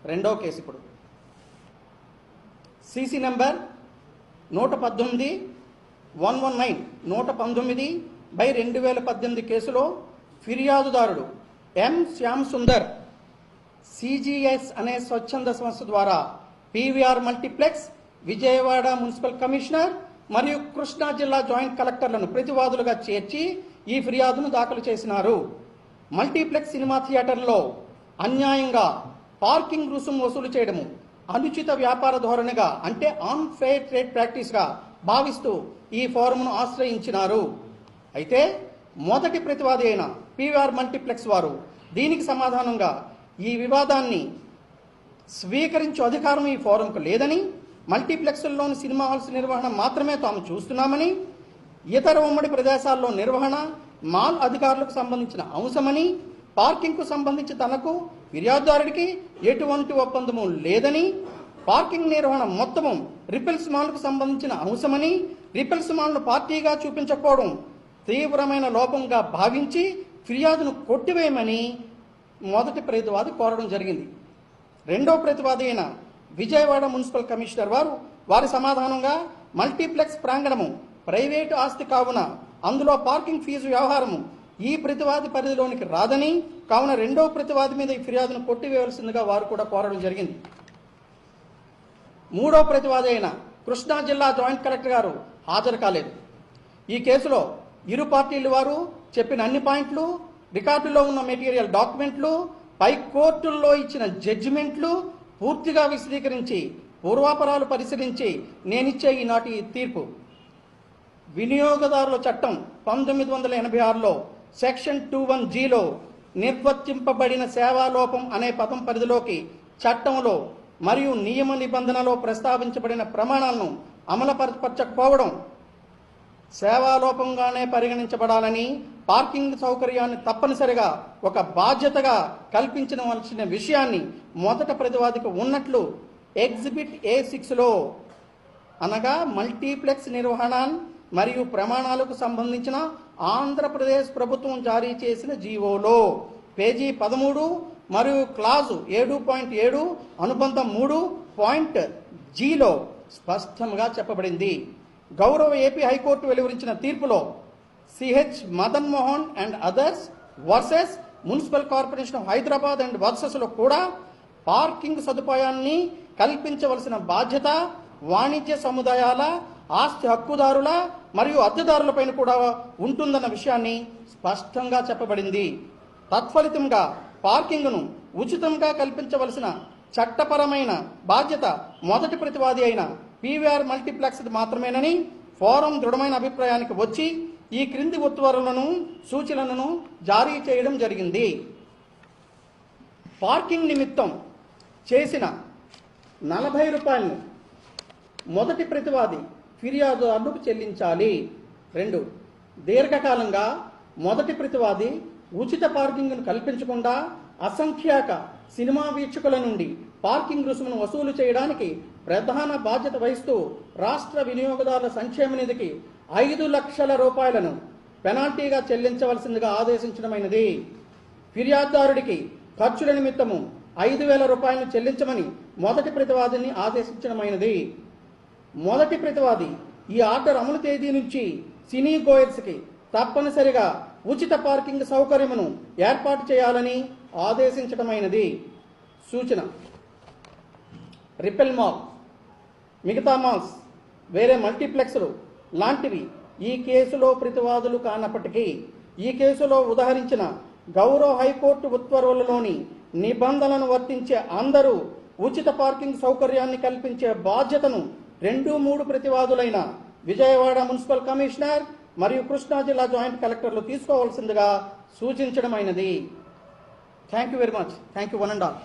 రెండో కేసు ఇప్పుడు CC number 119/2018 కేసులో ఫిర్యాదుదారుడు ఎం శ్యామ్ సుందర్ సిజిఎస్ అనే స్వచ్ఛంద సంస్థ ద్వారా PVR multiplex, Vijayawada municipal commissioner మరియు కృష్ణా జిల్లా జాయింట్ కలెక్టర్లను ప్రతివాదులుగా చేర్చి ఈ ఫిర్యాదును దాఖలు చేసినారు. మల్టీప్లెక్స్ సినిమా థియేటర్లో అన్యాయంగా పార్కింగ్ రుసుము వసూలు చేయడము అనుచిత వ్యాపార ధోరణిగా, అంటే అన్ఫెయిర్ ట్రేడ్ ప్రాక్టీస్గా భావిస్తూ ఈ ఫోరంను ఆశ్రయించినారు. అయితే మొదటి ప్రతివాది అయిన పీవీఆర్ మల్టీప్లెక్స్ వారు దీనికి సమాధానంగా ఈ వివాదాన్ని స్వీకరించే అధికారం ఈ ఫోరంకు లేదని, మల్టీప్లెక్స్లోని సినిమా హాల్స్ నిర్వహణ మాత్రమే తాము చూస్తున్నామని, ఇతర ఉమ్మడి ప్రదేశాల్లో నిర్వహణ మాల్ అధికారులకు సంబంధించిన అంశమని, పార్కింగ్కు సంబంధించి తనకు ఫిర్యాదుదారుడికి ఎటువంటి ఒప్పందము లేదని, పార్కింగ్ నిర్వహణ మొత్తము రిపెల్స్ మాల్కు సంబంధించిన అంశమని, రిపెల్స్ మాల్ను పార్టీగా చూపించకపోవడం తీవ్రమైన లోపంగా భావించి ఫిర్యాదును కొట్టివేయమని మొదటి ప్రతివాది కోరడం జరిగింది. రెండో ప్రతివాది అయిన విజయవాడ మున్సిపల్ కమిషనర్ వారి సమాధానంగా మల్టీప్లెక్స్ ప్రాంగణము ప్రైవేటు ఆస్తి కావున అందులో పార్కింగ్ ఫీజు వ్యవహారము ఈ ప్రతివాది పరిధిలోనికి రాదని, కావున రెండో ప్రతివాది మీద ఈ ఫిర్యాదును కొట్టివేయవలసిందిగా వారు కూడా కోరడం జరిగింది. మూడో ప్రతివాది అయిన కృష్ణా జిల్లా జాయింట్ కలెక్టర్ గారు హాజరు కాలేదు. ఈ కేసులో ఇరు పార్టీల వారు చెప్పిన అన్ని పాయింట్లు, రికార్డులో ఉన్న మెటీరియల్ డాక్యుమెంట్లు, పై కోర్టుల్లో ఇచ్చిన జడ్జిమెంట్లు పూర్తిగా విశదీకరించి పూర్వాపరాలు పరిశీలించి నేనిచ్చే ఈనాటి తీర్పు వినియోగదారుల చట్టం 1986లో సెక్షన్ 21Gలో నిర్వర్తింపబడిన సేవాలోపం అనే పదం పరిధిలోకి చట్టంలో మరియు నియమ నిబంధనలో ప్రస్తావించబడిన ప్రమాణాలను అమలుపరచకపోవడం సేవాలోపంగానే పరిగణించబడాలని, పార్కింగ్ సౌకర్యాన్ని తప్పనిసరిగా ఒక బాధ్యతగా కల్పించవలసిన విషయాన్ని మొదట ప్రతివాదికి ఉన్నట్లు ఎగ్జిబిట్ A6లో అనగా మల్టీప్లెక్స్ నిర్వహణ మరియు ప్రమాణాలకు సంబంధించిన ఆంధ్రప్రదేశ్ ప్రభుత్వం జారీ చేసిన జీవోలో పేజీ 13 మరియు క్లాజు 7.7 అనుబంధం 3.Gలో స్పష్టంగా చెప్పబడింది. గౌరవ ఏపీ హైకోర్టు వెలువరించిన తీర్పులో CH Madan Mohan and others versus municipal corporation of Hyderabad and వర్సెస్లో కూడా పార్కింగ్ సదుపాయాన్ని కల్పించవలసిన బాధ్యత వాణిజ్య సముదాయాల, ఆస్తి హక్కుదారుల మరియు అద్దెదారులపైన కూడా ఉంటుందన్న విషయాన్ని స్పష్టంగా చెప్పబడింది. తత్ఫలితంగా పార్కింగ్ను ఉచితంగా కల్పించవలసిన చట్టపరమైన బాధ్యత మొదటి ప్రతివాది అయిన పీవీఆర్ మల్టీప్లెక్స్ మాత్రమేనని ఫోరం దృఢమైన అభిప్రాయానికి వచ్చి ఈ క్రింది ఉత్తర్వులను, సూచనలను జారీ చేయడం జరిగింది. పార్కింగ్ నిమిత్తం చేసిన 40 రూపాయలను మొదటి ప్రతివాది ఫిర్యాదుదారులకు చెల్లించాలి. 2. దీర్ఘకాలంగా మొదటి ప్రతివాది ఉచిత పార్కింగ్ను కల్పించకుండా అసంఖ్యాక సినిమా వీక్షకుల నుండి పార్కింగ్ రుసుమును వసూలు చేయడానికి ప్రధాన బాధ్యత వహిస్తూ రాష్ట్ర వినియోగదారుల సంక్షేమ నిధికి 5 లక్షల రూపాయలను పెనాల్టీగా చెల్లించవలసిందిగా ఆదేశించడమైనది. ఫిర్యాదుదారుడికి ఖర్చుల నిమిత్తము 5,000 రూపాయలను చెల్లించమని మొదటి ప్రతివాదిని ఆదేశించడమైనది. మొదటి ప్రతివాది ఈ ఆర్డర్ అమలు తేదీ నుంచి సినీ గోయర్స్కి తప్పనిసరిగా ఉచిత పార్కింగ్ సౌకర్యమును ఏర్పాటు చేయాలని ఆదేశించడమైనది. సూచన: రిపెల్ మాల్, మిగతా మాల్స్, వేరే మల్టీప్లెక్స్లు లాంటివి ఈ కేసులో ప్రతివాదులు కానప్పటికీ ఈ కేసులో ఉదాహరించిన గౌరవ హైకోర్టు ఉత్తర్వులలోని నిబంధనలను వర్తించే అందరూ ఉచిత పార్కింగ్ సౌకర్యాన్ని కల్పించే బాధ్యతను 2-3 ప్రతివాదులైన విజయవాడ మున్సిపల్ కమిషనర్ మరియు కృష్ణా జిల్లా జాయింట్ కలెక్టర్లు తీసుకోవాల్సిందిగా సూచించడమైనది. Thank you very much. Thank you one and all.